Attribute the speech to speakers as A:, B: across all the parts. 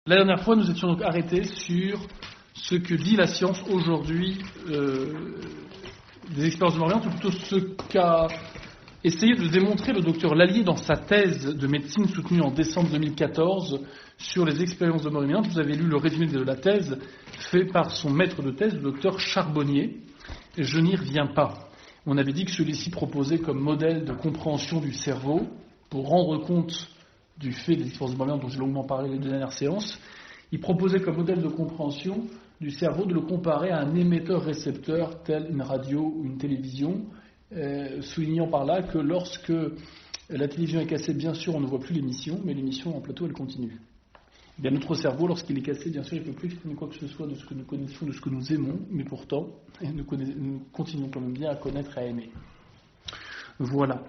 A: La dernière fois, nous étions donc arrêtés sur ce que dit la science aujourd'hui des expériences de mort vivante, ou plutôt ce qu'a essayé de démontrer le docteur Lallier dans sa thèse de médecine soutenue en décembre 2014 sur les expériences de mort imminente. Vous avez lu le résumé de la thèse fait par son maître de thèse, le docteur Charbonnier. Je n'y reviens pas. On avait dit que celui-ci proposait comme modèle de compréhension du cerveau, pour rendre compte du fait des expériences de mort vivante dont j'ai longuement parlé les deux dernières séances, il proposait comme modèle de compréhension du cerveau de le comparer à un émetteur-récepteur tel une radio ou une télévision, soulignant par là que lorsque la télévision est cassée, bien sûr, on ne voit plus l'émission, mais l'émission en plateau, elle continue. Eh bien, notre cerveau, lorsqu'il est cassé, bien sûr, il ne peut plus exprimer quoi que ce soit de ce que nous connaissons, de ce que nous aimons, mais pourtant, nous continuons quand même bien à connaître et à aimer. Voilà.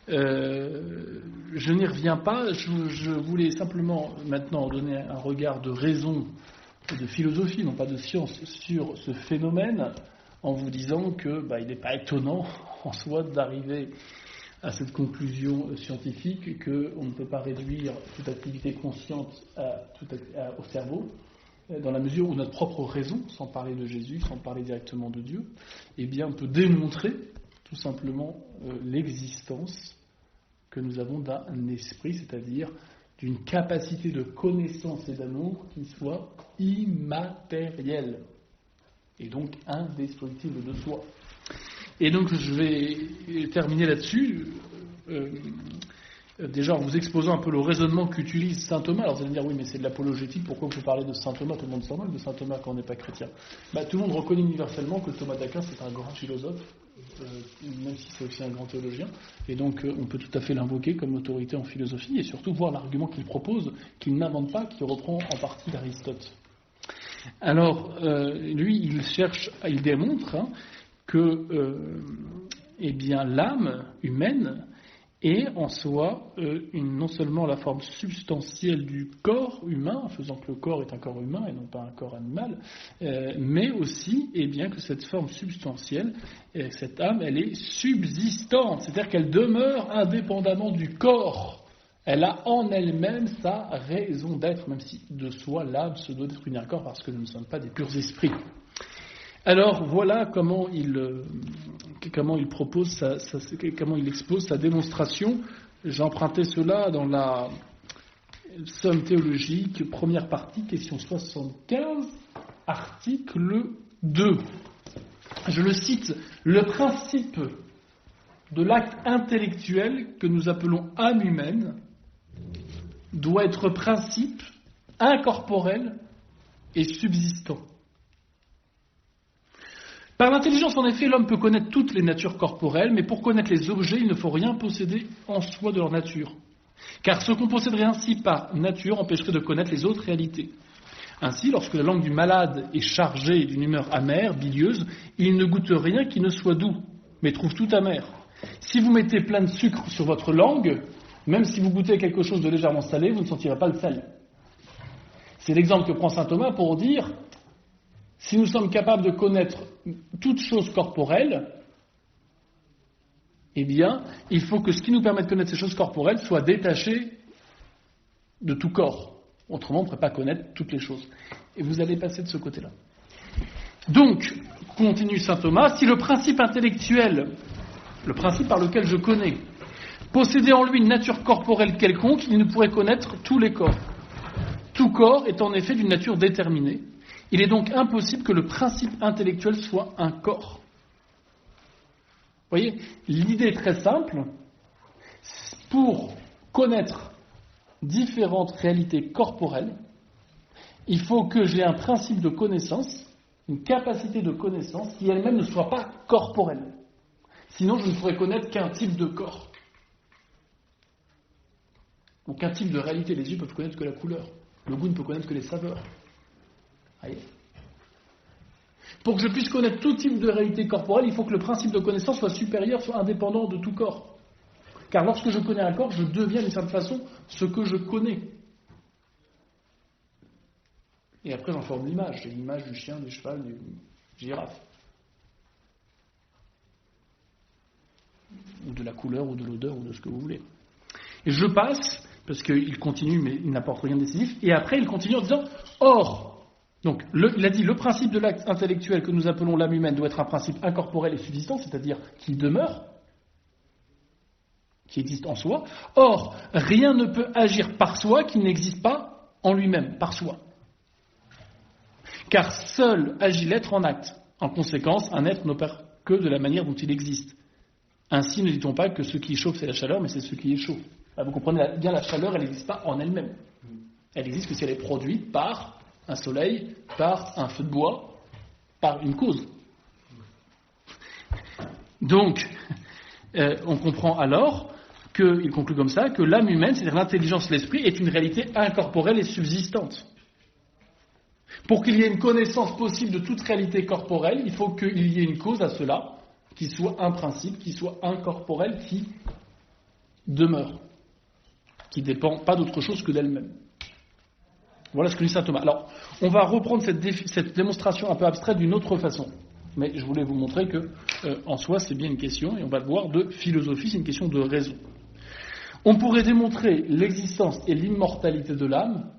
A: Je n'y reviens pas, je voulais simplement maintenant donner un regard de raison, de philosophie, non pas de science, sur ce phénomène, en vous disant que il n'est pas étonnant en soi d'arriver à cette conclusion scientifique qu'on ne peut pas réduire toute activité consciente au cerveau, dans la mesure où notre propre raison, sans parler de Jésus, sans parler directement de Dieu, eh bien, on peut démontrer tout simplement l'existence que nous avons d'un esprit, c'est-à-dire d'une capacité de connaissance et d'amour qui soit immatérielle et donc indestructible de soi. Et donc je vais terminer là-dessus, déjà en vous exposant un peu le raisonnement qu'utilise saint Thomas. Alors vous allez me dire, oui mais c'est de l'apologétique, pourquoi vous parlez de saint Thomas? Tout le monde s'en moque de saint Thomas quand on n'est pas chrétien. Tout le monde reconnaît universellement que Thomas d'Aquin c'est un grand philosophe, même si c'est aussi un grand théologien, et donc on peut tout à fait l'invoquer comme autorité en philosophie, et surtout voir l'argument qu'il propose, qu'il n'invente pas, qui reprend en partie d'Aristote. Alors, lui, il démontre que l'âme humaine est en soi non seulement la forme substantielle du corps humain, en faisant que le corps est un corps humain et non pas un corps animal, mais aussi que cette forme substantielle, cette âme, elle est subsistante, c'est-à-dire qu'elle demeure indépendamment du corps. Elle a en elle-même sa raison d'être, même si de soi l'âme se doit d'être unie à un corps parce que nous ne sommes pas des purs esprits. Alors voilà comment il expose sa démonstration. J'ai emprunté cela dans la Somme théologique, première partie, question 75, article 2. Je le cite, le principe de l'acte intellectuel que nous appelons âme humaine doit être principe incorporel et subsistant. Par l'intelligence, en effet, l'homme peut connaître toutes les natures corporelles, mais pour connaître les objets, il ne faut rien posséder en soi de leur nature. Car ce qu'on posséderait ainsi par nature empêcherait de connaître les autres réalités. Ainsi, lorsque la langue du malade est chargée d'une humeur amère, bilieuse, il ne goûte rien qui ne soit doux, mais trouve tout amer. Si vous mettez plein de sucre sur votre langue, même si vous goûtez quelque chose de légèrement salé, vous ne sentirez pas le sel. C'est l'exemple que prend saint Thomas pour dire, si nous sommes capables de connaître toute chose corporelle, eh bien, il faut que ce qui nous permet de connaître ces choses corporelles soit détaché de tout corps. Autrement, on ne pourrait pas connaître toutes les choses. Et vous allez passer de ce côté-là. Donc, continue saint Thomas, si le principe intellectuel, le principe par lequel je connais, possédait en lui une nature corporelle quelconque, il ne pourrait connaître tous les corps. Tout corps est en effet d'une nature déterminée. Il est donc impossible que le principe intellectuel soit un corps. Vous voyez, l'idée est très simple. Pour connaître différentes réalités corporelles, il faut que j'ai un principe de connaissance, une capacité de connaissance qui elle-même ne soit pas corporelle. Sinon, je ne pourrais connaître qu'un type de corps. Donc un type de réalité, les yeux peuvent connaître que la couleur. Le goût ne peut connaître que les saveurs. Voyez. Pour que je puisse connaître tout type de réalité corporelle, il faut que le principe de connaissance soit supérieur, soit indépendant de tout corps. Car lorsque je connais un corps, je deviens d'une certaine façon ce que je connais. Et après, j'en forme l'image. J'ai l'image du chien, du cheval, du girafe. Ou de la couleur, ou de l'odeur, ou de ce que vous voulez. Et je passe parce qu'il continue, mais il n'apporte rien de décisif. Et après, il continue en disant « Or », donc il a dit « Le principe de l'acte intellectuel que nous appelons l'âme humaine doit être un principe incorporel et subsistant, c'est-à-dire qui demeure, qui existe en soi. Or, rien ne peut agir par soi qui n'existe pas en lui-même, par soi. Car seul agit l'être en acte. En conséquence, un être n'opère que de la manière dont il existe. Ainsi, ne dit-on pas que ce qui chauffe, c'est la chaleur, mais c'est ce qui est chaud. » Là, vous comprenez bien, la chaleur, elle n'existe pas en elle-même. Elle existe que si elle est produite par un soleil, par un feu de bois, par une cause. Donc, on comprend alors qu'il conclut comme ça, que l'âme humaine, c'est-à-dire l'intelligence, l'esprit, est une réalité incorporelle et subsistante. Pour qu'il y ait une connaissance possible de toute réalité corporelle, il faut qu'il y ait une cause à cela, qui soit un principe, qui soit incorporel, qui demeure, qui ne dépend pas d'autre chose que d'elle-même. Voilà ce que dit saint Thomas. Alors, on va reprendre cette démonstration un peu abstraite d'une autre façon. Mais je voulais vous montrer que, en soi, c'est bien une question, et on va le voir, de philosophie, c'est une question de raison. On pourrait démontrer l'existence et l'immortalité de l'âme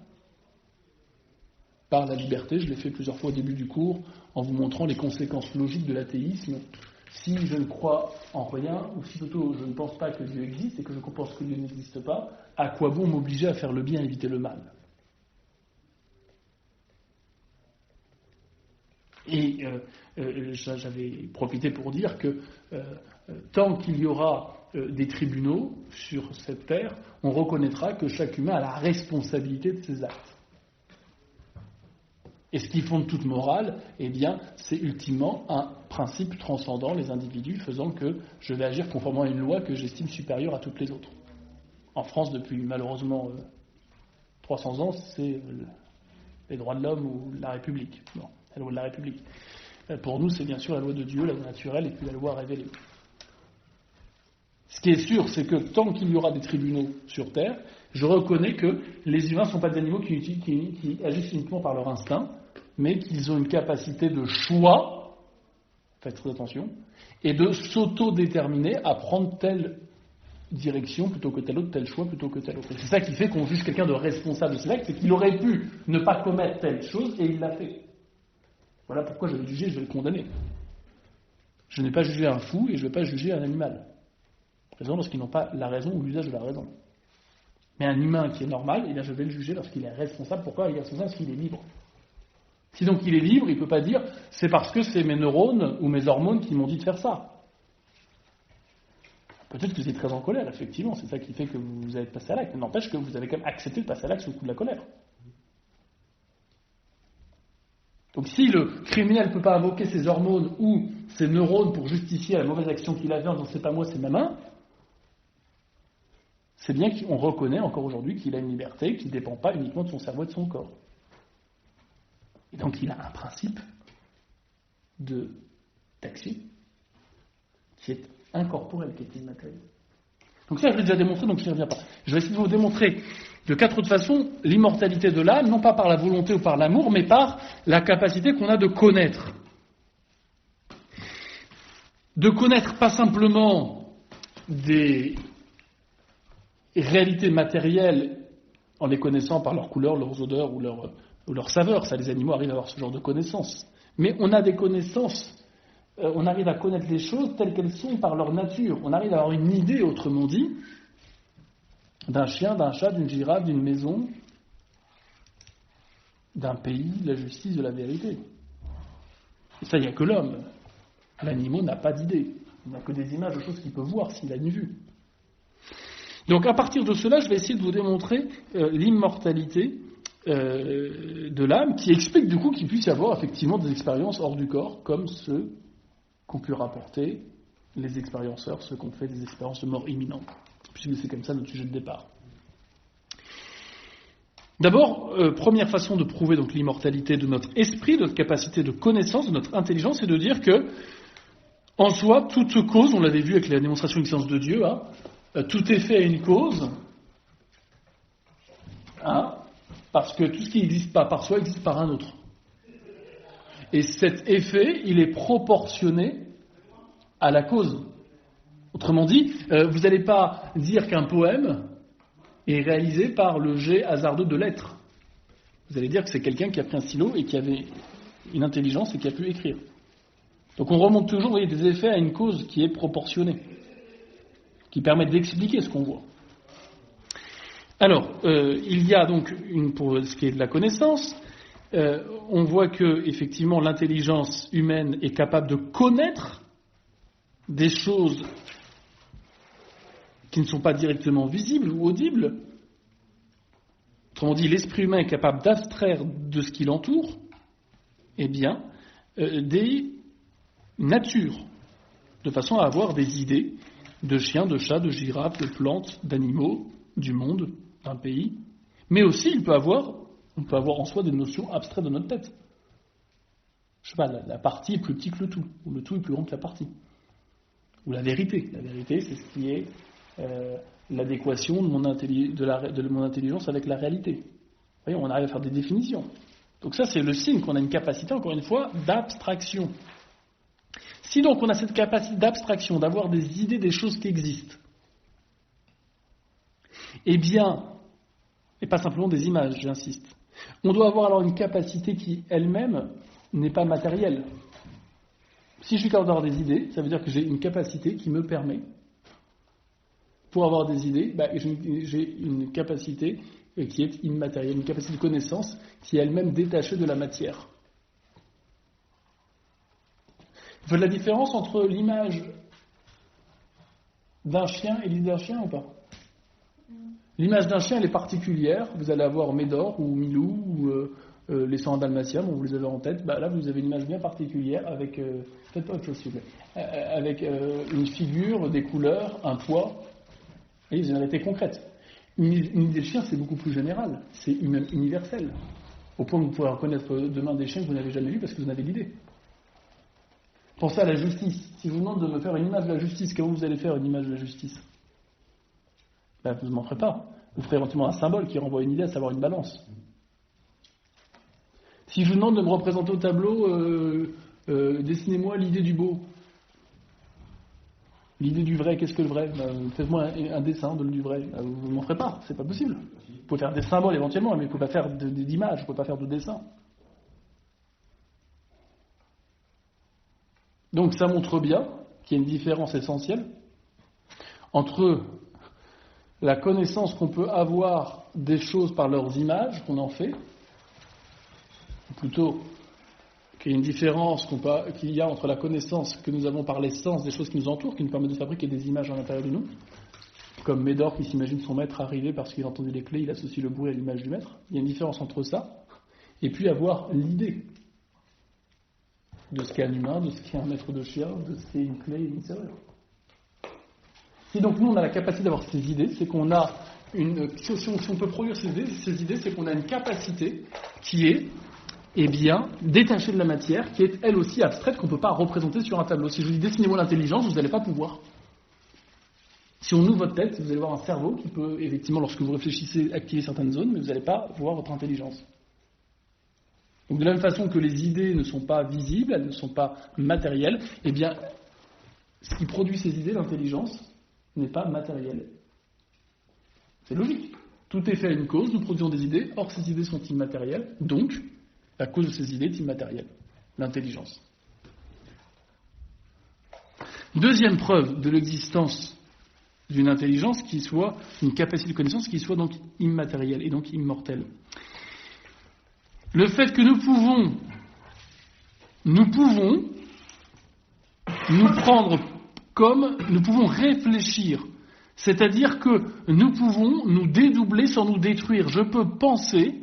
A: par la liberté. Je l'ai fait plusieurs fois au début du cours, en vous montrant les conséquences logiques de l'athéisme. Si je ne crois en rien, ou si plutôt je ne pense pas que Dieu existe et que je pense que Dieu n'existe pas, à quoi bon m'obliger à faire le bien et éviter le mal ? Et j'avais profité pour dire que tant qu'il y aura des tribunaux sur cette terre, on reconnaîtra que chaque humain a la responsabilité de ses actes. Et ce qui fonde toute morale, eh bien, c'est ultimement un principe transcendant les individus, faisant que je vais agir conformément à une loi que j'estime supérieure à toutes les autres. En France, depuis malheureusement 300 ans, c'est les droits de l'homme ou la République. Bon, la loi de la République. Pour nous, c'est bien sûr la loi de Dieu, la loi naturelle, et puis la loi révélée. Ce qui est sûr, c'est que tant qu'il y aura des tribunaux sur Terre, je reconnais que les humains ne sont pas des animaux qui agissent uniquement par leur instinct, mais qu'ils ont une capacité de choix, faites très attention, et de s'auto-déterminer à prendre telle direction plutôt que telle autre, tel choix plutôt que tel autre. Et c'est ça qui fait qu'on juge quelqu'un de responsable de ses actes, c'est qu'il aurait pu ne pas commettre telle chose et il l'a fait. Voilà pourquoi je vais le juger, je vais le condamner. Je n'ai pas jugé un fou et je ne vais pas juger un animal. Raison lorsqu'ils n'ont pas la raison ou l'usage de la raison. Mais un humain qui est normal, eh bien je vais le juger lorsqu'il est responsable. Pourquoi il est responsable ? Parce qu'il est libre. Si donc il est libre, il ne peut pas dire c'est parce que c'est mes neurones ou mes hormones qui m'ont dit de faire ça. Peut-être que vous êtes très en colère, effectivement, c'est ça qui fait que vous avez passé à l'acte. Mais n'empêche que vous avez quand même accepté de passer à l'acte sous le coup de la colère. Donc si le criminel ne peut pas invoquer ses hormones ou ses neurones pour justifier la mauvaise action qu'il a faite en disant c'est pas moi, c'est ma main, c'est bien qu'on reconnaît encore aujourd'hui qu'il a une liberté qui ne dépend pas uniquement de son cerveau et de son corps. Et donc il a un principe d'action qui est incorporel, qui est immatériel. Donc ça, je l'ai déjà démontré, donc je n'y reviens pas. Je vais essayer de vous démontrer de 4 autres façons l'immortalité de l'âme, non pas par la volonté ou par l'amour, mais par la capacité qu'on a de connaître. De connaître pas simplement des réalités matérielles en les connaissant par leur couleur, leurs odeurs ou leur saveur. Ça, les animaux arrivent à avoir ce genre de connaissances. Mais on a des connaissances, on arrive à connaître les choses telles qu'elles sont par leur nature. On arrive à avoir une idée, autrement dit, d'un chien, d'un chat, d'une girafe, d'une maison, d'un pays, de la justice, de la vérité. Et ça, il n'y a que l'homme. L'animal n'a pas d'idée. Il n'a que des images de choses qu'il peut voir s'il a une vue. Donc à partir de cela, je vais essayer de vous démontrer l'immortalité de l'âme, qui explique du coup qu'il puisse y avoir effectivement des expériences hors du corps, comme ceux qu'ont pu rapporter les expérienceurs, ceux qui ont fait des expériences de mort imminente, puisque c'est comme ça notre sujet de départ. D'abord, première façon de prouver donc l'immortalité de notre esprit, de notre capacité de connaissance, de notre intelligence, c'est de dire que, en soi, toute cause, on l'avait vu avec la démonstration de l'existence de Dieu, tout effet a une cause, parce que tout ce qui n'existe pas par soi existe par un autre. Et cet effet, il est proportionné à la cause. Autrement dit, vous n'allez pas dire qu'un poème est réalisé par le jet hasardeux de lettres. Vous allez dire que c'est quelqu'un qui a pris un stylo et qui avait une intelligence et qui a pu écrire. Donc on remonte toujours, vous voyez, des effets à une cause qui est proportionnée, qui permet d'expliquer ce qu'on voit. Alors, il y a donc, pour ce qui est de la connaissance, on voit que effectivement l'intelligence humaine est capable de connaître des choses qui ne sont pas directement visibles ou audibles. Autrement dit, l'esprit humain est capable d'abstraire de ce qui l'entoure, des natures, de façon à avoir des idées de chiens, de chats, de girafes, de plantes, d'animaux, du monde, d'un pays. Mais aussi, on peut avoir en soi des notions abstraites de notre tête. Je sais pas, la partie est plus petite que le tout, ou le tout est plus grand que la partie. Ou la vérité. La vérité, c'est ce qui est l'adéquation de mon intelligence avec la réalité. Vous voyez, on arrive à faire des définitions. Donc ça, c'est le signe qu'on a une capacité, encore une fois, d'abstraction. Si donc on a cette capacité d'abstraction, d'avoir des idées des choses qui existent, et pas simplement des images, j'insiste, on doit avoir alors une capacité qui, elle-même, n'est pas matérielle. Si je suis capable d'avoir des idées, ça veut dire que j'ai une capacité qui me permet, pour avoir des idées, j'ai une capacité qui est immatérielle, une capacité de connaissance qui est elle-même détachée de la matière. Vous faites la différence entre l'image d'un chien et l'idée d'un chien ou pas? L'image d'un chien, elle est particulière. Vous allez avoir Médor ou Milou ou les 100 Dalmatiens, vous les avez en tête. Là, vous avez une image bien particulière avec, peut-être pas autre chose, s'il vous plaît, avec une figure, des couleurs, un poids. Et une réalité concrète. Une idée de chien, c'est beaucoup plus général. C'est même universel. Au point que vous pourrez reconnaître demain des chiens que vous n'avez jamais vus parce que vous en avez l'idée. Pensez à la justice. Si je vous demande de me faire une image de la justice, comment vous allez faire une image de la justice? Vous ne m'en ferez pas. Vous ferez éventuellement un symbole qui renvoie une idée, à savoir une balance. Si je vous demande de me représenter au tableau, dessinez-moi l'idée du beau. L'idée du vrai, qu'est-ce que le vrai? Faites-moi un dessin du vrai. Vous ne m'en ferez pas, c'est pas possible. Vous pouvez faire des symboles éventuellement, mais vous ne pouvez pas faire d'images, vous ne pouvez pas faire de dessin. Donc ça montre bien qu'il y a une différence essentielle entre la connaissance qu'on peut avoir des choses par leurs images qu'on en fait, ou plutôt qu'il y a une différence qu'il y a entre la connaissance que nous avons par les sens des choses qui nous entourent, qui nous permettent de fabriquer des images à l'intérieur de nous, comme Médor qui s'imagine son maître arriver parce qu'il a entendu les clés, il associe le bruit à l'image du maître. Il y a une différence entre ça et puis avoir l'idée de ce qu'est un humain, de ce qu'est un maître de chien, de ce qu'est une clé et une serrure. Si donc nous on a la capacité d'avoir ces idées, c'est qu'on a si on peut produire ces idées, c'est qu'on a une capacité qui est détachée de la matière, qui est elle aussi abstraite, qu'on ne peut pas représenter sur un tableau. Si je vous dis dessinez-moi l'intelligence, vous n'allez pas pouvoir. Si on ouvre votre tête, vous allez voir un cerveau qui peut, effectivement, lorsque vous réfléchissez, activer certaines zones, mais vous n'allez pas voir votre intelligence. Donc de la même façon que les idées ne sont pas visibles, elles ne sont pas matérielles, ce qui produit ces idées, l'intelligence, n'est pas matériel. C'est logique. Tout est fait à une cause, nous produisons des idées, or ces idées sont immatérielles, donc la cause de ces idées est immatérielle, l'intelligence. Deuxième preuve de l'existence d'une intelligence qui soit, une capacité de connaissance qui soit donc immatérielle et donc immortelle. Le fait que nous pouvons nous prendre comme nous pouvons réfléchir, c'est-à-dire que nous pouvons nous dédoubler sans nous détruire. Je peux penser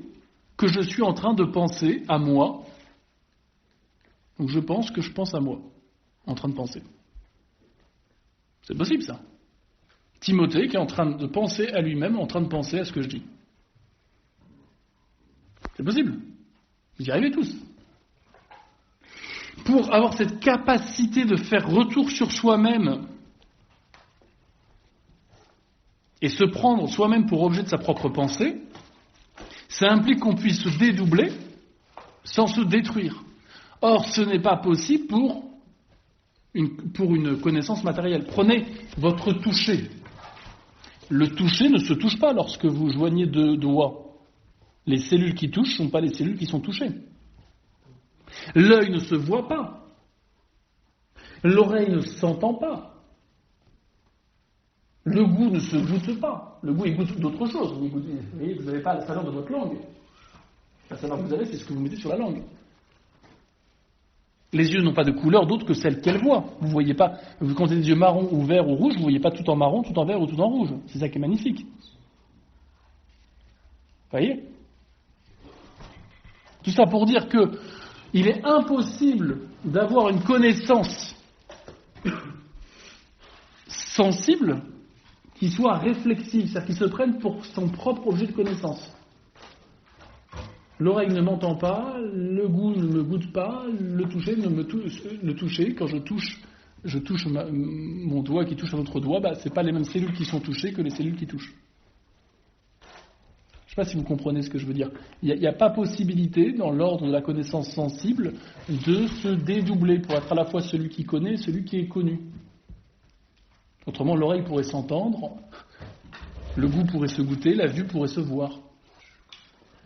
A: que je suis en train de penser à moi, donc je pense que je pense à moi, en train de penser. C'est possible ça. Timothée qui est en train de penser à lui-même, en train de penser à ce que je dis. C'est possible. Vous y arrivez tous. Pour avoir cette capacité de faire retour sur soi-même et se prendre soi-même pour objet de sa propre pensée, ça implique qu'on puisse se dédoubler sans se détruire. Or, ce n'est pas possible pour une connaissance matérielle. Prenez votre toucher. Le toucher ne se touche pas lorsque vous joignez deux doigts. Les cellules qui touchent ne sont pas les cellules qui sont touchées. L'œil ne se voit pas. L'oreille ne s'entend pas. Le goût ne se goûte pas. Le goût, il goûte d'autres choses. Vous voyez, vous n'avez pas la saveur de votre langue. La saveur que vous avez, c'est ce que vous mettez sur la langue. Les yeux n'ont pas de couleur d'autre que celle qu'elles voient. Vous voyez pas, quand vous avez des yeux marrons ou verts ou rouges, vous ne voyez pas tout en marron, tout en vert ou tout en rouge. C'est ça qui est magnifique. Vous voyez ? Tout ça pour dire que il est impossible d'avoir une connaissance sensible qui soit réflexive, c'est-à-dire qui se prenne pour son propre objet de connaissance. L'oreille ne m'entend pas, le goût ne me goûte pas, le toucher, quand je touche mon doigt qui touche un autre doigt, c'est pas les mêmes cellules qui sont touchées que les cellules qui touchent. Je ne sais pas si vous comprenez ce que je veux dire. Il n'y a pas possibilité, dans l'ordre de la connaissance sensible, de se dédoubler pour être à la fois celui qui connaît et celui qui est connu. Autrement, l'oreille pourrait s'entendre, le goût pourrait se goûter, la vue pourrait se voir.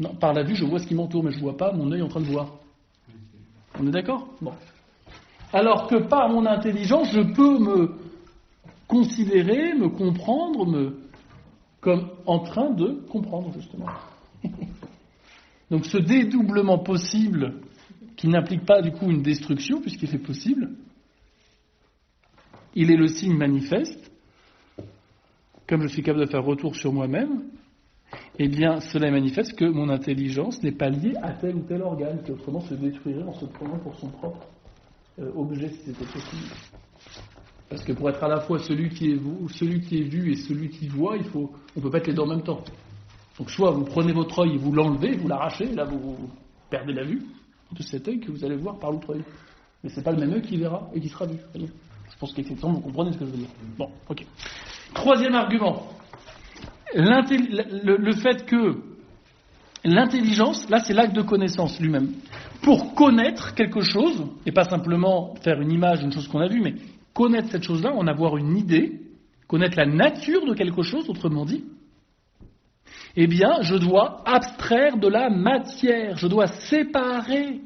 A: Non, par la vue, je vois ce qui m'entoure, mais je ne vois pas mon œil en train de voir. On est d'accord ? Bon. Alors que par mon intelligence, je peux me considérer, me comprendre, comme en train de comprendre, justement. Donc ce dédoublement possible, qui n'implique pas du coup une destruction, puisqu'il fait possible, il est le signe manifeste, comme je suis capable de faire retour sur moi-même, eh bien cela manifeste que mon intelligence n'est pas liée à tel ou tel organe, qui autrement se détruirait en se prenant pour son propre objet, si c'était possible. Parce que pour être à la fois celui qui est vu et celui qui voit, on ne peut pas être les deux en même temps. Donc soit vous prenez votre œil et vous l'enlevez, vous l'arrachez, là vous perdez la vue de cet œil que vous allez voir par l'autre œil. Mais c'est pas le même œil qui verra et qui sera vu. Voyez, je pense qu'effectivement vous comprenez ce que je veux dire. Bon, ok. Troisième argument. Le fait que l'intelligence, là c'est l'acte de connaissance lui-même. Pour connaître quelque chose, et pas simplement faire une image d'une chose qu'on a vue, mais connaître cette chose-là, en avoir une idée, connaître la nature de quelque chose, autrement dit, eh bien, je dois abstraire de la matière, je dois séparer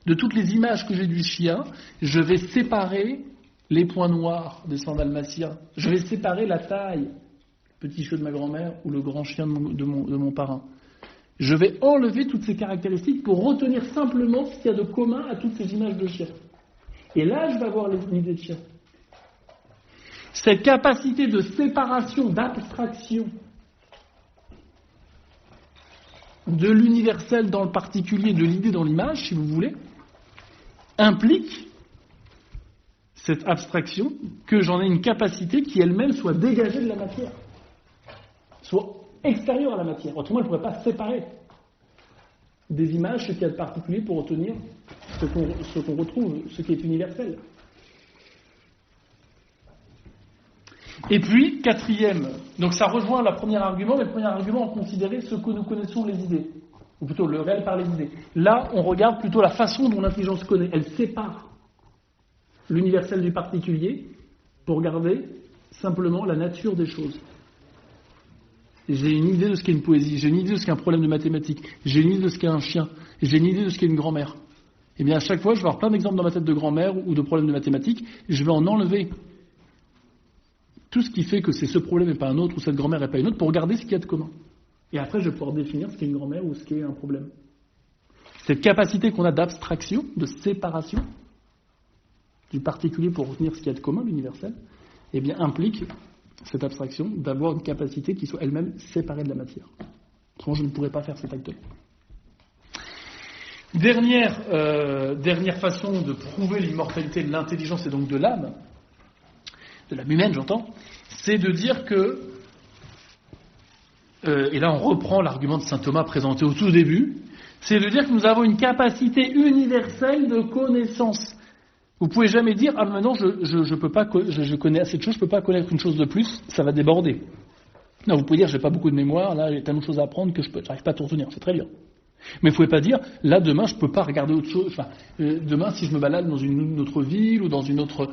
A: de toutes les images que j'ai du chien, je vais séparer les points noirs des sangs dalmatiens, je vais séparer la taille, le petit cheveu de ma grand-mère ou le grand chien de mon parrain. Je vais enlever toutes ces caractéristiques pour retenir simplement ce qu'il y a de commun à toutes ces images de chien. Et là, je vais avoir une idée de chien. Cette capacité de séparation, d'abstraction de l'universel dans le particulier, de l'idée dans l'image, si vous voulez, implique cette abstraction que j'en ai une capacité qui elle-même soit dégagée de la matière, soit extérieure à la matière. Autrement, elle ne pourrait pas séparer des images ce qu'il y a de particulier pour retenir ce qu'on retrouve, ce qui est universel. Et puis, quatrième, donc ça rejoint le premier argument, mais le premier argument, on considérait ce que nous connaissons les idées, ou plutôt le réel par les idées. Là, on regarde plutôt la façon dont l'intelligence connaît. Elle sépare l'universel du particulier pour garder simplement la nature des choses. J'ai une idée de ce qu'est une poésie, j'ai une idée de ce qu'est un problème de mathématiques, j'ai une idée de ce qu'est un chien, j'ai une idée de ce qu'est une grand-mère. Et bien à chaque fois, je vais avoir plein d'exemples dans ma tête de grand-mère ou de problèmes de mathématiques, et je vais en enlever tout ce qui fait que c'est ce problème et pas un autre, ou cette grand-mère et pas une autre, pour regarder ce qu'il y a de commun. Et après, je vais pouvoir définir ce qu'est une grand-mère ou ce qu'est un problème. Cette capacité qu'on a d'abstraction, de séparation du particulier pour retenir ce qu'il y a de commun, l'universel, eh bien implique cette abstraction d'avoir une capacité qui soit elle-même séparée de la matière. Autrement, je ne pourrais pas faire cet acte-là. Dernière façon de prouver l'immortalité de l'intelligence et donc de l'âme humaine, j'entends, c'est de dire que, et là on reprend l'argument de saint Thomas présenté au tout début, c'est de dire que nous avons une capacité universelle de connaissance. Vous pouvez jamais dire, ah maintenant je peux pas, je connais assez de choses, je peux pas connaître une chose de plus, ça va déborder. Non, vous pouvez dire, j'ai pas beaucoup de mémoire, là j'ai tellement de choses à apprendre que j'arrive pas à tout retenir, c'est très bien. Mais vous pouvez pas dire, là demain je peux pas regarder autre chose. Enfin, demain si je me balade dans une autre ville ou dans une autre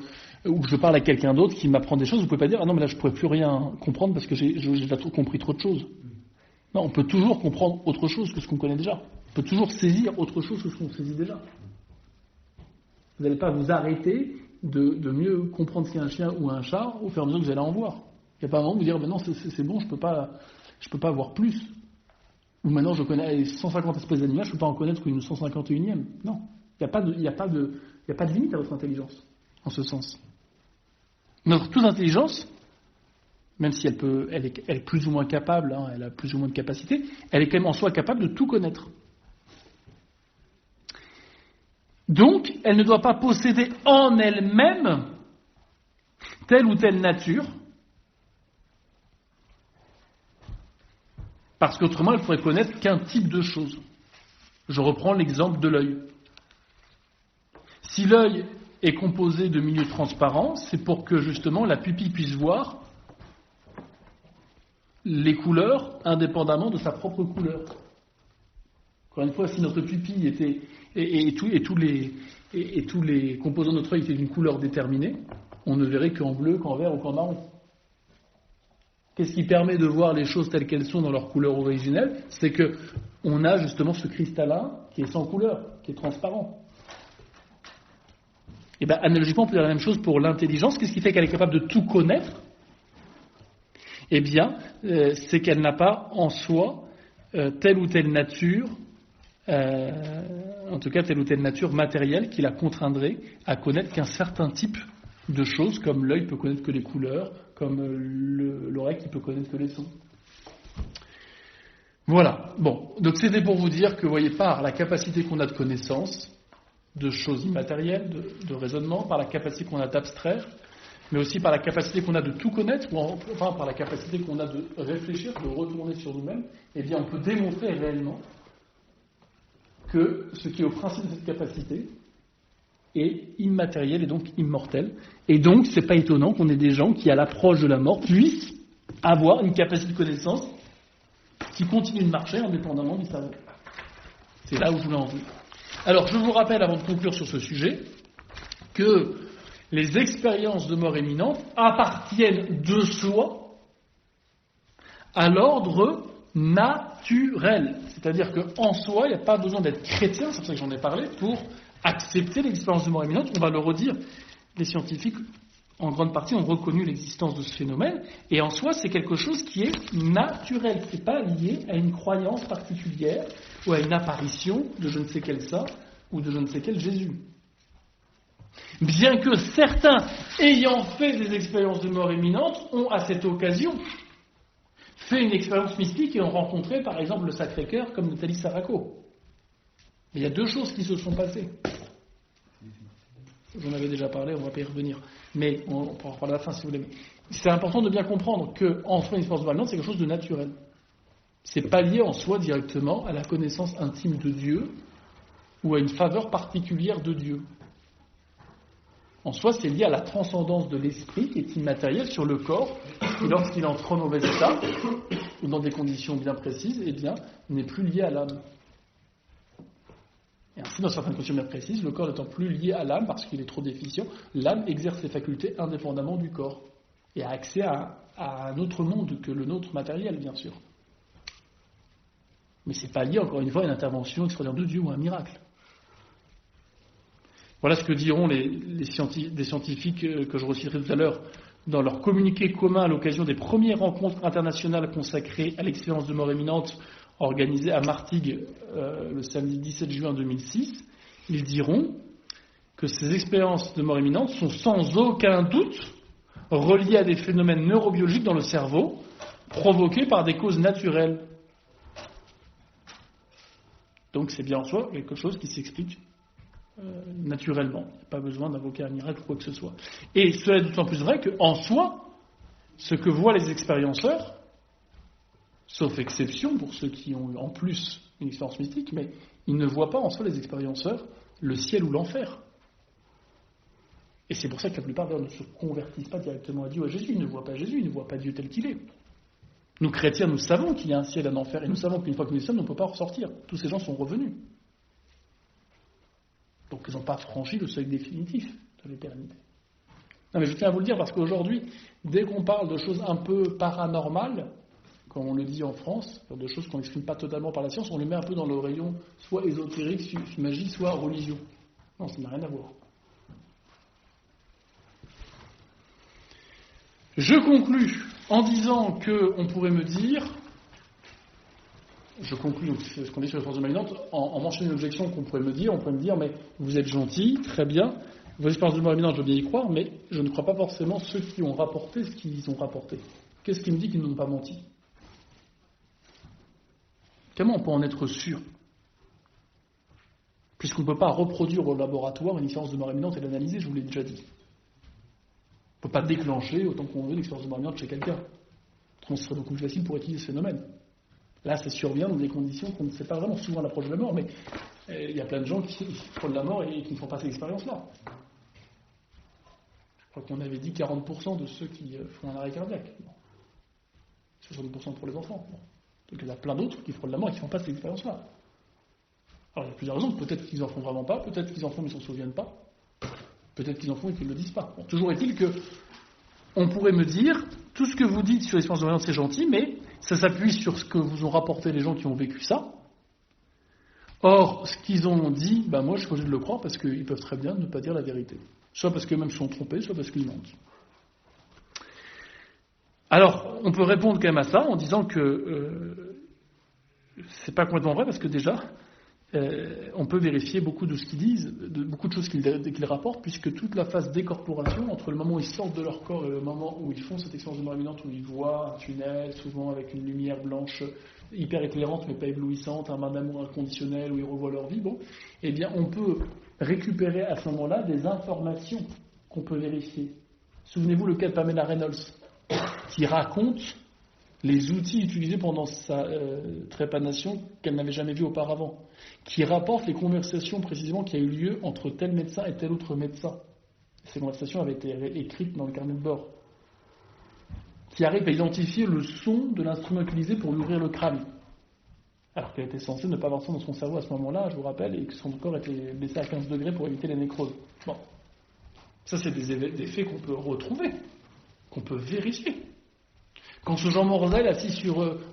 A: ou je parle à quelqu'un d'autre qui m'apprend des choses, vous pouvez pas dire, ah non, mais là je pourrais plus rien comprendre parce que j'ai déjà compris trop de choses. Non, on peut toujours comprendre autre chose que ce qu'on connaît déjà. On peut toujours saisir autre chose que ce qu'on saisit déjà. Vous n'allez pas vous arrêter de mieux comprendre ce qu'est un chien ou un chat au fur et à mesure que vous allez en voir. Il n'y a pas un moment où vous dire, non, c'est bon, je peux pas avoir plus. Ou maintenant je connais 150 espèces d'animaux, je ne peux pas en connaître qu'une 151e. Non, il n'y a pas de limite à votre intelligence, en ce sens. Notre toute intelligence, même si elle est plus ou moins capable, elle a plus ou moins de capacité, elle est quand même en soi capable de tout connaître. Donc, elle ne doit pas posséder en elle-même telle ou telle nature, parce qu'autrement, elle ne pourrait connaître qu'un type de chose. Je reprends l'exemple de l'œil. Si l'œil est composé de milieux transparents, c'est pour que justement la pupille puisse voir les couleurs indépendamment de sa propre couleur. Encore une fois, si notre pupille était et tous les composants de notre œil étaient d'une couleur déterminée, on ne verrait qu'en bleu, qu'en vert ou qu'en marron. Qu'est-ce qui permet de voir les choses telles qu'elles sont dans leur couleur originelle? C'est que on a justement ce cristallin qui est sans couleur, qui est transparent. Et bien, analogiquement, on peut dire la même chose pour l'intelligence. Qu'est-ce qui fait qu'elle est capable de tout connaître? Eh bien, c'est qu'elle n'a pas en soi telle ou telle nature, en tout cas telle ou telle nature matérielle qui la contraindrait à connaître qu'un certain type de choses, comme l'œil peut connaître que les couleurs, comme l'oreille qui peut connaître que les sons. Voilà. Bon, donc c'était pour vous dire que, vous voyez, par la capacité qu'on a de connaissance, de choses immatérielles, de raisonnement, par la capacité qu'on a d'abstraire, mais aussi par la capacité qu'on a de tout connaître, ou enfin par la capacité qu'on a de réfléchir, de retourner sur nous-mêmes, eh bien on peut démontrer réellement que ce qui est au principe de cette capacité est immatériel et donc immortel. Et donc c'est pas étonnant qu'on ait des gens qui, à l'approche de la mort, puissent avoir une capacité de connaissance qui continue de marcher indépendamment du cerveau. C'est là où je voulais en venir. Alors je vous rappelle, avant de conclure sur ce sujet, que les expériences de mort imminente appartiennent de soi à l'ordre naturel. C'est-à-dire qu'en soi, il n'y a pas besoin d'être chrétien, c'est pour ça que j'en ai parlé, pour accepter l'expérience de mort imminente. On va le redire, les scientifiques, en grande partie, ont reconnu l'existence de ce phénomène, et en soi, c'est quelque chose qui est naturel, qui n'est pas lié à une croyance particulière ou à une apparition de je ne sais quel saint ou de je ne sais quel Jésus. Bien que certains, ayant fait des expériences de mort imminente, ont à cette occasion fait une expérience mystique et ont rencontré par exemple le Sacré-Cœur comme Nathalie Saraco. Mais il y a deux choses qui se sont passées. J'en avais déjà parlé, on va pas y revenir. Mais on pourra en parler à la fin si vous voulez. C'est important de bien comprendre qu'en soi, une expérience de mort imminente, c'est quelque chose de naturel. C'est pas lié en soi directement à la connaissance intime de Dieu ou à une faveur particulière de Dieu. En soi, c'est lié à la transcendance de l'esprit qui est immatériel sur le corps, qui lorsqu'il est en trop mauvais état, ou dans des conditions bien précises, eh bien, n'est plus lié à l'âme. Et ainsi, dans certaines conditions bien précises, le corps n'étant plus lié à l'âme parce qu'il est trop déficient, l'âme exerce ses facultés indépendamment du corps et a accès à un autre monde que le nôtre matériel, bien sûr. Mais ce n'est pas lié, encore une fois, à une intervention extraordinaire de Dieu ou à un miracle. Voilà ce que diront des scientifiques que je reciterai tout à l'heure dans leur communiqué commun à l'occasion des premières rencontres internationales consacrées à l'expérience de mort imminente organisées à Martigues le samedi 17 juin 2006. Ils diront que ces expériences de mort imminente sont sans aucun doute reliées à des phénomènes neurobiologiques dans le cerveau provoqués par des causes naturelles. Donc c'est bien en soi quelque chose qui s'explique naturellement. Il n'y a pas besoin d'invoquer un miracle ou quoi que ce soit. Et cela est d'autant plus vrai qu'en soi, ce que voient les expérienceurs, sauf exception pour ceux qui ont eu en plus une expérience mystique, mais ils ne voient pas en soi, les expérienceurs, le ciel ou l'enfer. Et c'est pour ça que la plupart d'ailleurs ne se convertissent pas directement à Dieu ou à Jésus. Ils ne voient pas Jésus, ils ne voient pas Dieu tel qu'il est. Nous chrétiens, nous savons qu'il y a un ciel et un enfer, et nous savons qu'une fois que nous y sommes, on ne peut pas en ressortir. Tous ces gens sont revenus. Donc ils n'ont pas franchi le seuil définitif de l'éternité. Non mais je tiens à vous le dire parce qu'aujourd'hui, dès qu'on parle de choses un peu paranormales, comme on le dit en France, de choses qu'on n'exprime pas totalement par la science, on les met un peu dans le rayon soit ésotérique, soit magie, soit religion. Non, ça n'a rien à voir. Je conclus en disant qu'on pourrait me dire, je conclus donc ce qu'on dit sur les forces dominantes, en mentionnant une objection qu'on pourrait me dire, on pourrait me dire, mais vous êtes gentil, très bien, vos expériences de mort imminente, je veux bien y croire, mais je ne crois pas forcément ceux qui ont rapporté ce qu'ils ont rapporté. Qu'est-ce qui me dit qu'ils n'ont pas menti? Comment on peut en être sûr? Puisqu'on ne peut pas reproduire au laboratoire une expérience de mort imminente et l'analyser, je vous l'ai déjà dit. On ne peut pas déclencher autant qu'on veut une expérience de mort imminente chez quelqu'un. Ce serait beaucoup plus facile pour étudier ce phénomène. Là, ça survient dans des conditions qu'on ne sait pas vraiment, souvent l'approche de la mort, mais il y a plein de gens qui frôlent la mort et qui ne font pas ces expériences-là. Je crois qu'on avait dit 40% de ceux qui font un arrêt cardiaque. 60% pour les enfants. Donc il y en a plein d'autres qui frôlent la mort et qui ne font pas ces expériences-là. Alors il y a plusieurs raisons. Peut-être qu'ils en font vraiment pas, peut-être qu'ils en font mais ils ne s'en souviennent pas. Peut-être qu'ils en font et qu'ils ne le disent pas. Bon, toujours est-il que on pourrait me dire, tout ce que vous dites sur l'expérience de mort imminente, c'est gentil, mais ça s'appuie sur ce que vous ont rapporté les gens qui ont vécu ça. Or, ce qu'ils ont dit, moi je suis obligé de le croire parce qu'ils peuvent très bien ne pas dire la vérité. Soit parce qu'eux-mêmes se sont trompés, soit parce qu'ils mentent. Alors, on peut répondre quand même à ça en disant que c'est pas complètement vrai parce que déjà, on peut vérifier beaucoup de ce qu'ils disent, beaucoup de choses qu'ils rapportent, puisque toute la phase d'écorporation, entre le moment où ils sortent de leur corps et le moment où ils font cette expérience de mort imminente, où ils voient un tunnel, souvent avec une lumière blanche hyper éclairante mais pas éblouissante, un bain d'amour inconditionnel où ils revoient leur vie, eh bien on peut récupérer à ce moment-là des informations qu'on peut vérifier. Souvenez-vous le cas de Pamela Reynolds, qui raconte les outils utilisés pendant sa trépanation qu'elle n'avait jamais vus auparavant, qui rapporte les conversations précisément qui a eu lieu entre tel médecin et tel autre médecin. Ces conversations avaient été écrites dans le carnet de bord. Qui arrive à identifier le son de l'instrument utilisé pour lui ouvrir le crâne. Alors qu'elle était censée ne pas avoir ça dans son cerveau à ce moment-là, je vous rappelle, et que son corps était baissé à 15 degrés pour éviter les nécroses. Bon. Ça, c'est des faits qu'on peut retrouver, qu'on peut vérifier. Quand ce Jean Morzel, assis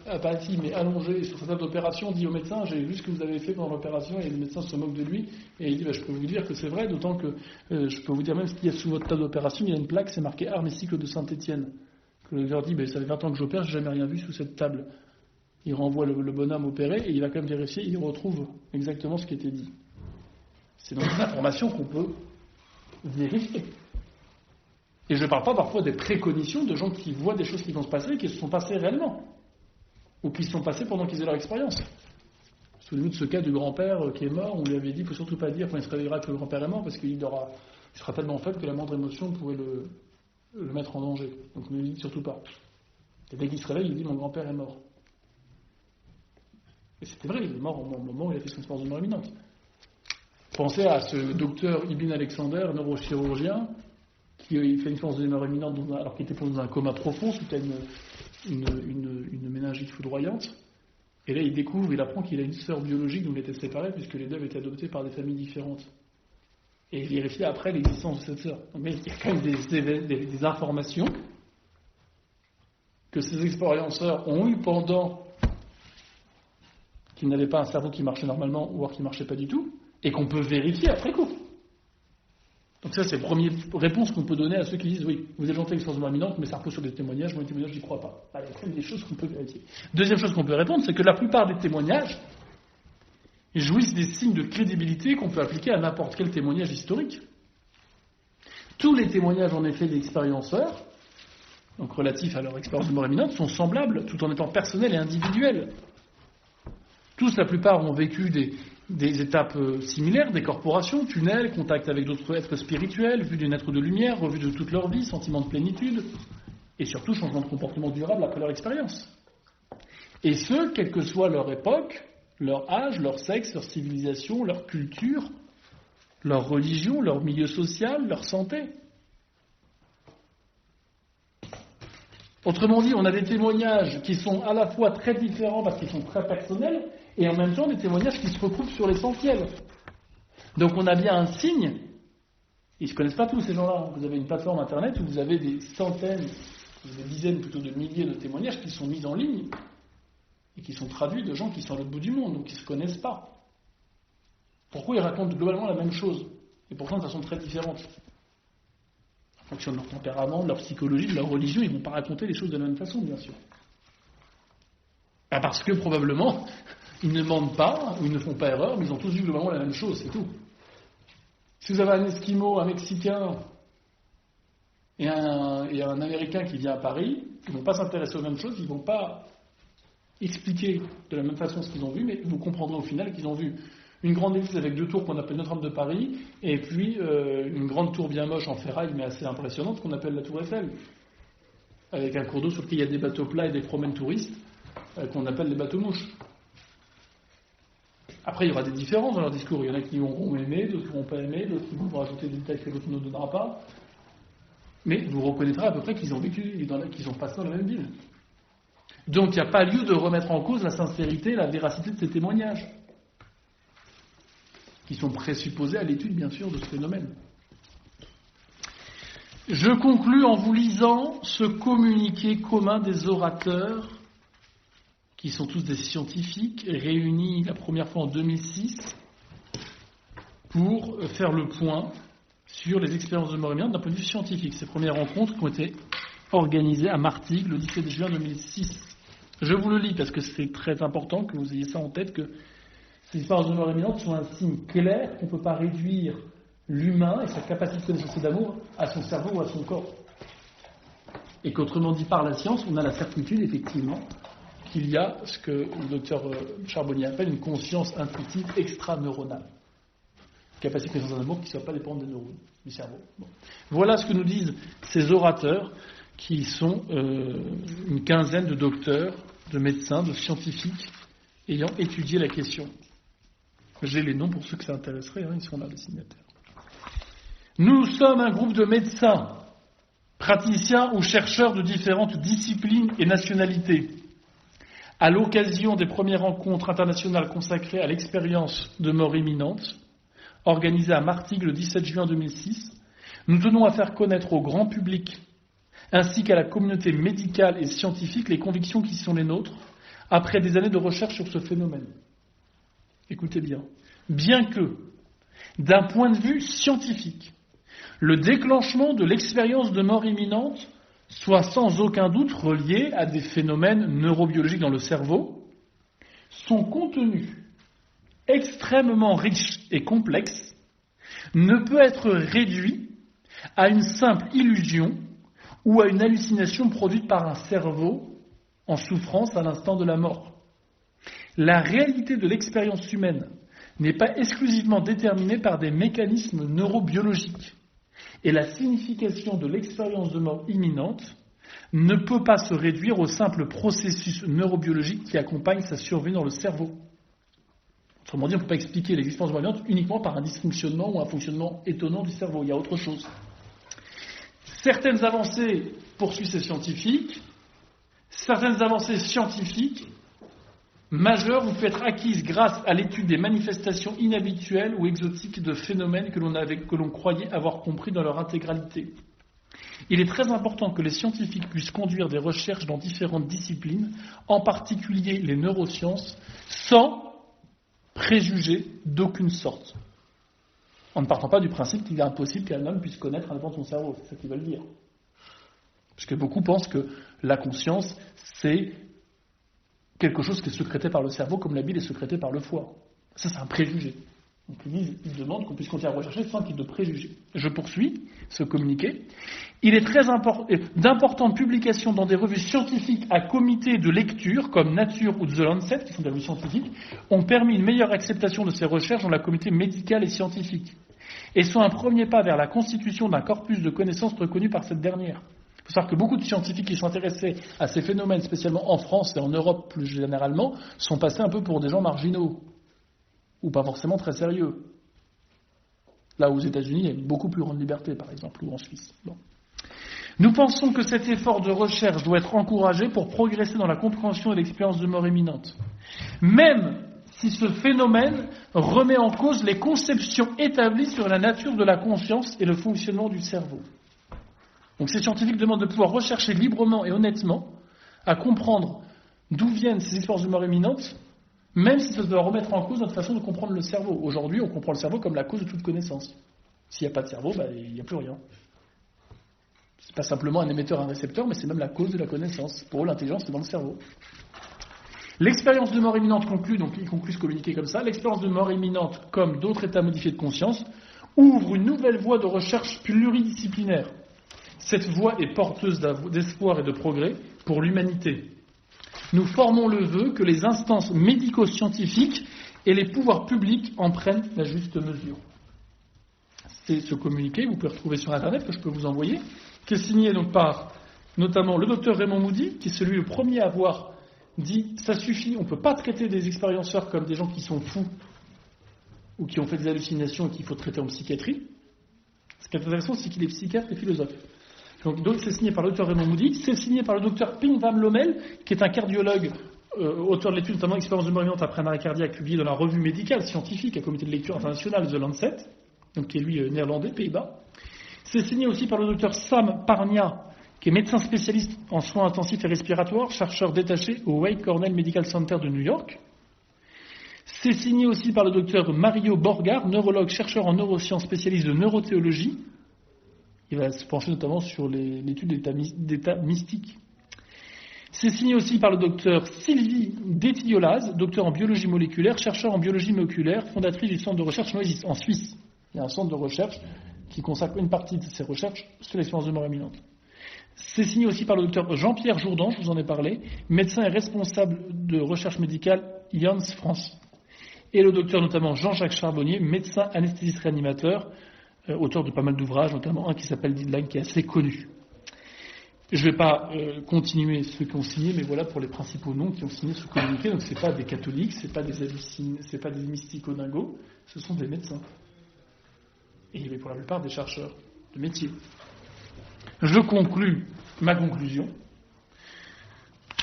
A: pas assis, mais allongé sur sa table d'opération, dit au médecin, j'ai vu ce que vous avez fait pendant l'opération, et le médecin se moque de lui, et il dit, je peux vous dire que c'est vrai, d'autant que je peux vous dire même ce qu'il y a sous votre table d'opération, il y a une plaque, c'est marqué Armes et cycle de Saint-Étienne. Que le docteur dit, ça fait 20 ans que j'opère, j'ai jamais rien vu sous cette table. Il renvoie le bonhomme opéré, et il va quand même vérifier, il retrouve exactement ce qui était dit. C'est donc une information qu'on peut vérifier. Et je ne parle pas parfois des précognitions de gens qui voient des choses qui vont se passer et qui se sont passées réellement. Ou qui se sont passées pendant qu'ils aient leur expérience. Souvenez-vous de ce cas du grand-père qui est mort, on lui avait dit, il ne faut surtout pas dire quand il se réveillera que le grand-père est mort, parce qu'il sera tellement faible que la moindre émotion pourrait le mettre en danger. Donc ne lui dites surtout pas. Et dès qu'il se réveille, il dit, mon grand-père est mort. Et c'était vrai, il est mort au moment où il a fait son expérience de mort imminente. Pensez à ce docteur Ibn Alexander, neurochirurgien, qui fait une expérience de mort imminente alors qu'il était dans un coma profond suite à une méningite foudroyante. Et là, il apprend qu'il a une sœur biologique dont il était séparé puisque les deux avaient été adoptés par des familles différentes. Et il vérifie après l'existence de cette sœur. Mais il y a quand même des informations que ces expérienceurs ont eues pendant qu'ils n'avaient pas un cerveau qui marchait normalement ou qui ne marchait pas du tout, et qu'on peut vérifier après coup. Donc ça, c'est la première réponse qu'on peut donner à ceux qui disent « Oui, vous êtes gentil avec l'expérience de mort imminente, mais ça repose sur des témoignages. Moi, les témoignages, j'y crois pas. » Il y a quand même des choses qu'on peut vérifier. Deuxième chose qu'on peut répondre, c'est que la plupart des témoignages jouissent des signes de crédibilité qu'on peut appliquer à n'importe quel témoignage historique. Tous les témoignages, en effet, des expérienceurs, donc relatifs à leur expérience de mort imminente, sont semblables, tout en étant personnels et individuels. Tous, la plupart, ont vécu des étapes similaires, des corporations, tunnels, contact avec d'autres êtres spirituels, vue d'une être de lumière, revue de toute leur vie, sentiment de plénitude, et surtout changement de comportement durable après leur expérience. Et ce, quelle que soit leur époque, leur âge, leur sexe, leur civilisation, leur culture, leur religion, leur milieu social, leur santé. Autrement dit, on a des témoignages qui sont à la fois très différents parce qu'ils sont très personnels, et en même temps des témoignages qui se recoupent sur l'essentiel. Donc on a bien un signe Ils ne se connaissent pas tous, ces gens-là. Vous avez une plateforme Internet où vous avez des centaines, des dizaines plutôt de milliers de témoignages qui sont mis en ligne et qui sont traduits de gens qui sont à l'autre bout du monde, donc qui ne se connaissent pas. Pourquoi ils racontent globalement la même chose, et pourtant de façon très différente? En fonction de leur tempérament, de leur psychologie, de leur religion, ils ne vont pas raconter les choses de la même façon, bien sûr. Parce que probablement, ils ne mentent pas, ou ils ne font pas erreur, mais ils ont tous vu globalement la même chose, c'est tout. Si vous avez un Esquimau, un Mexicain et un Américain qui vient à Paris, ils ne vont pas s'intéresser aux mêmes choses, ils ne vont pas expliquer de la même façon ce qu'ils ont vu, mais vous comprendrez au final qu'ils ont vu une grande église avec 2 tours qu'on appelle Notre-Dame de Paris, et puis une grande tour bien moche en ferraille, mais assez impressionnante, qu'on appelle la Tour Eiffel, avec un cours d'eau sur lequel il y a des bateaux plats et des promènes touristes, qu'on appelle les bateaux mouches. Après, il y aura des différences dans leur discours. Il y en a qui vont aimer, d'autres qui ne vont pas aimer, d'autres qui vont rajouter des détails que l'autre ne donnera pas. Mais vous reconnaîtrez à peu près qu'ils ont vécu, qu'ils ont passé dans la même ville. Donc, il n'y a pas lieu de remettre en cause la sincérité, la véracité de ces témoignages, qui sont présupposés à l'étude, bien sûr, de ce phénomène. Je conclus en vous lisant ce communiqué commun des orateurs, qui sont tous des scientifiques, réunis la première fois en 2006, pour faire le point sur les expériences de mort imminente d'un point de vue scientifique. Ces premières rencontres qui ont été organisées à Martigues le 17 juin 2006. Je vous le lis parce que c'est très important que vous ayez ça en tête, que ces expériences de mort imminente sont un signe clair qu'on ne peut pas réduire l'humain et sa capacité de connaissance et d'amour à son cerveau ou à son corps. Et qu'autrement dit par la science, on a la certitude effectivement qu'il y a ce que le docteur Charbonnier appelle une conscience intuitive extraneuronale. Capacité de connaissance et d'amour qui ne soit pas dépendante des neurones du cerveau. Bon. Voilà ce que nous disent ces orateurs qui sont une quinzaine de docteurs, de médecins, de scientifiques ayant étudié la question. J'ai les noms pour ceux que ça intéresserait, ils sont là, les signataires. Nous sommes un groupe de médecins, praticiens ou chercheurs de différentes disciplines et nationalités. À l'occasion des premières rencontres internationales consacrées à l'expérience de mort imminente, organisées à Martigues le 17 juin 2006, nous tenons à faire connaître au grand public, ainsi qu'à la communauté médicale et scientifique, les convictions qui sont les nôtres, après des années de recherche sur ce phénomène. Écoutez bien. Bien que, d'un point de vue scientifique, le déclenchement de l'expérience de mort imminente soit sans aucun doute relié à des phénomènes neurobiologiques dans le cerveau, son contenu extrêmement riche et complexe ne peut être réduit à une simple illusion ou à une hallucination produite par un cerveau en souffrance à l'instant de la mort. La réalité de l'expérience humaine n'est pas exclusivement déterminée par des mécanismes neurobiologiques. Et la signification de l'expérience de mort imminente ne peut pas se réduire au simple processus neurobiologique qui accompagne sa survenue dans le cerveau. Autrement dit, on ne peut pas expliquer l'existence de mort imminente uniquement par un dysfonctionnement ou un fonctionnement étonnant du cerveau. Il y a autre chose. Certaines avancées, poursuivent ces scientifiques, certaines avancées scientifiques majeures ont pu être acquises grâce à l'étude des manifestations inhabituelles ou exotiques de phénomènes que l'on croyait avoir compris dans leur intégralité. Il est très important que les scientifiques puissent conduire des recherches dans différentes disciplines, en particulier les neurosciences, sans préjugés d'aucune sorte. En ne partant pas du principe qu'il est impossible qu'un homme puisse connaître un enfant de son cerveau, c'est ça qu'ils veulent dire. Parce que beaucoup pensent que la conscience, c'est quelque chose qui est sécrété par le cerveau, comme la bile est sécrétée par le foie. Ça, c'est un préjugé. Donc ils demandent qu'on puisse continuer à rechercher sans qu'il y ait de préjugés. Je poursuis ce communiqué. Il est très d'importantes publications dans des revues scientifiques à comité de lecture, comme Nature ou The Lancet, qui sont des revues scientifiques, ont permis une meilleure acceptation de ces recherches dans la communauté médicale et scientifique, et sont un premier pas vers la constitution d'un corpus de connaissances reconnu par cette dernière. Il faut savoir que beaucoup de scientifiques qui sont intéressés à ces phénomènes, spécialement en France et en Europe plus généralement, sont passés un peu pour des gens marginaux, ou pas forcément très sérieux. Là, aux États-Unis, il y a une beaucoup plus grande liberté, par exemple, ou en Suisse. Bon. Nous pensons que cet effort de recherche doit être encouragé pour progresser dans la compréhension de l'expérience de mort imminente. Même si ce phénomène remet en cause les conceptions établies sur la nature de la conscience et le fonctionnement du cerveau. Donc ces scientifiques demandent de pouvoir rechercher librement et honnêtement à comprendre d'où viennent ces expériences de mort imminente, même si ça doit remettre en cause notre façon de comprendre le cerveau. Aujourd'hui, on comprend le cerveau comme la cause de toute connaissance. S'il n'y a pas de cerveau, il n'y a plus rien. C'est pas simplement un émetteur, un récepteur, mais c'est même la cause de la connaissance. Pour eux, l'intelligence, c'est dans le cerveau. L'expérience de mort imminente conclut, donc il conclut ce communiqué comme ça, l'expérience de mort imminente, comme d'autres états modifiés de conscience, ouvre une nouvelle voie de recherche pluridisciplinaire. Cette voie est porteuse d'espoir et de progrès pour l'humanité. Nous formons le vœu que les instances médico-scientifiques et les pouvoirs publics en prennent la juste mesure. C'est ce communiqué, vous pouvez retrouver sur Internet, que je peux vous envoyer, qui est signé donc par notamment le docteur Raymond Moody, qui est celui le premier à avoir dit « ça suffit, on ne peut pas traiter des expérienceurs comme des gens qui sont fous ou qui ont fait des hallucinations et qu'il faut traiter en psychiatrie ». Ce qui est intéressant, c'est qu'il est psychiatre et philosophe. Donc c'est signé par le docteur Raymond Moody, c'est signé par le docteur Pim Van Lommel, qui est un cardiologue, auteur de l'étude notamment Expérience de mort imminente après un arrêt cardiaque, publié dans la revue médicale scientifique, un comité de lecture international, The Lancet, donc qui est lui néerlandais, Pays-Bas. C'est signé aussi par le docteur Sam Parnia, qui est médecin spécialiste en soins intensifs et respiratoires, chercheur détaché au Weill Cornell Medical Center de New York. C'est signé aussi par le docteur Mario Borgard, neurologue, chercheur en neurosciences, spécialiste de neurothéologie. Il va se pencher notamment sur l'étude d'état mystique. C'est signé aussi par le docteur Sylvie Détiolaz, docteur en biologie moléculaire, chercheur en biologie moléculaire, fondatrice du centre de recherche Noesis en Suisse. Il y a un centre de recherche qui consacre une partie de ses recherches sur l'expérience de mort imminente. C'est signé aussi par le docteur Jean-Pierre Jourdan, je vous en ai parlé, médecin et responsable de recherche médicale Jans France. Et le docteur notamment Jean-Jacques Charbonnier, médecin anesthésiste réanimateur, auteur de pas mal d'ouvrages, notamment un qui s'appelle Deadline, qui est assez connu. Je ne vais pas continuer ceux qui ont signé, mais voilà pour les principaux noms qui ont signé ce communiqué. Donc ce n'est pas des catholiques, ce n'est pas des mystico-dingos, ce sont des médecins. Et pour la plupart des chercheurs de métier. Je conclus ma conclusion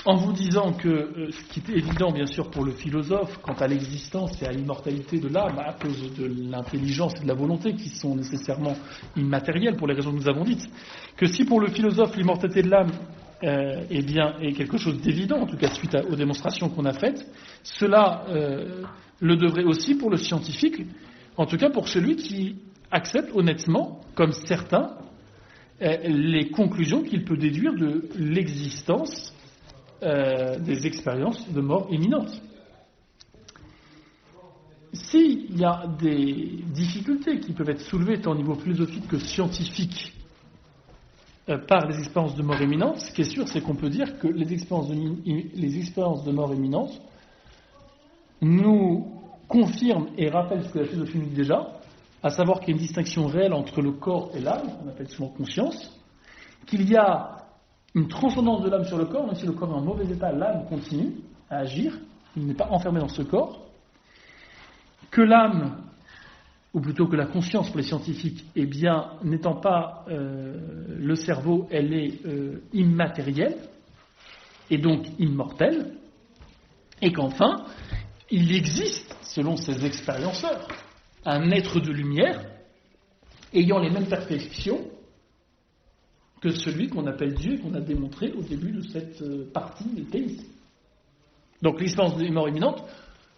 A: en vous disant que ce qui est évident bien sûr pour le philosophe quant à l'existence et à l'immortalité de l'âme à cause de l'intelligence et de la volonté qui sont nécessairement immatérielles pour les raisons que nous avons dites, que si pour le philosophe l'immortalité de l'âme est quelque chose d'évident, en tout cas suite aux démonstrations qu'on a faites, cela le devrait aussi pour le scientifique, en tout cas pour celui qui accepte honnêtement, comme certains, les conclusions qu'il peut déduire de l'existence des expériences de mort imminente. S'il y a des difficultés qui peuvent être soulevées tant au niveau philosophique que scientifique par les expériences de mort imminente, ce qui est sûr, c'est qu'on peut dire que les expériences de mort imminente nous confirment et rappellent ce que la philosophie nous dit déjà, à savoir qu'il y a une distinction réelle entre le corps et l'âme, qu'on appelle souvent conscience, qu'il y a une transcendance de l'âme sur le corps, même si le corps est en mauvais état, l'âme continue à agir, il n'est pas enfermé dans ce corps, que l'âme, ou plutôt que la conscience pour les scientifiques, eh bien, n'étant pas le cerveau, elle est immatérielle, et donc immortelle, et qu'enfin, il existe, selon ces expérienceurs, un être de lumière ayant les mêmes perfections que celui qu'on appelle Dieu et qu'on a démontré au début de cette partie des théistes. Donc l'expérience de mort imminente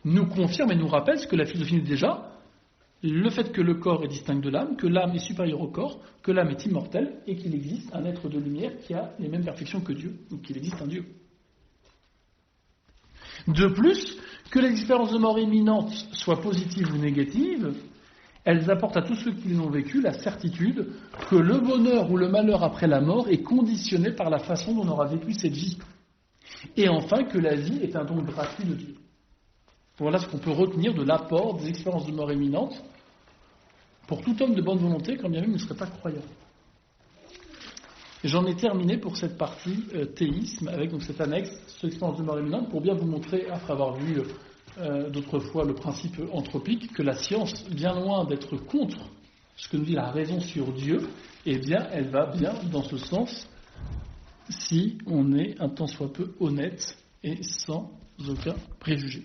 A: nous confirme et nous rappelle ce que la philosophie nous dit déjà, le fait que le corps est distinct de l'âme, que l'âme est supérieure au corps, que l'âme est immortelle et qu'il existe un être de lumière qui a les mêmes perfections que Dieu, donc qu'il existe un Dieu. De plus, que les expériences de mort imminente soient positives ou négatives, elles apportent à tous ceux qui l'ont vécu la certitude que le bonheur ou le malheur après la mort est conditionné par la façon dont on aura vécu cette vie. Et enfin, que la vie est un don gratuit de Dieu. Voilà ce qu'on peut retenir de l'apport des expériences de mort imminente pour tout homme de bonne volonté, quand bien même il ne serait pas croyant. Et j'en ai terminé pour cette partie théisme, avec donc cette annexe, cette expérience de mort imminente, pour bien vous montrer, après avoir vu d'autres fois le principe anthropique, que la science, bien loin d'être contre ce que nous dit la raison sur Dieu, eh bien, elle va bien dans ce sens si on est un tant soit peu honnête et sans aucun préjugé.